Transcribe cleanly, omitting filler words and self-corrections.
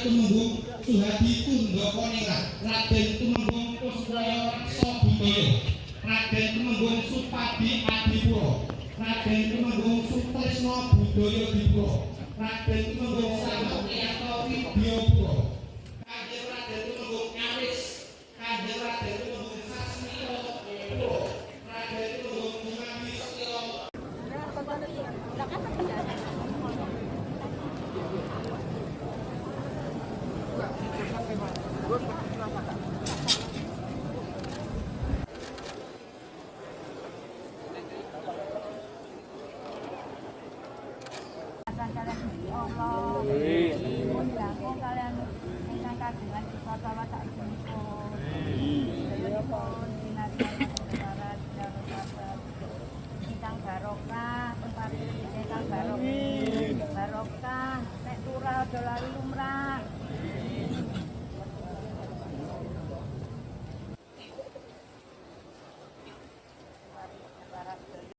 Tumenggung Suhadi Tundaka Ningrat, Raden Tumenggung Kusraya Reksa Budaya, Raden Tumenggung Supadi Adipura, Raden Tumenggung Sutresna Budaya Dipura, Raden Tumenggung Samukriyato Widyapura, Kanjeng Raden Tumenggung Awis, Kanjeng Raden Tumenggung Sasmita Pura, Raden Tumenggung Bungami Setyo. Kalian ingkang kagungan kita sawat sak punika.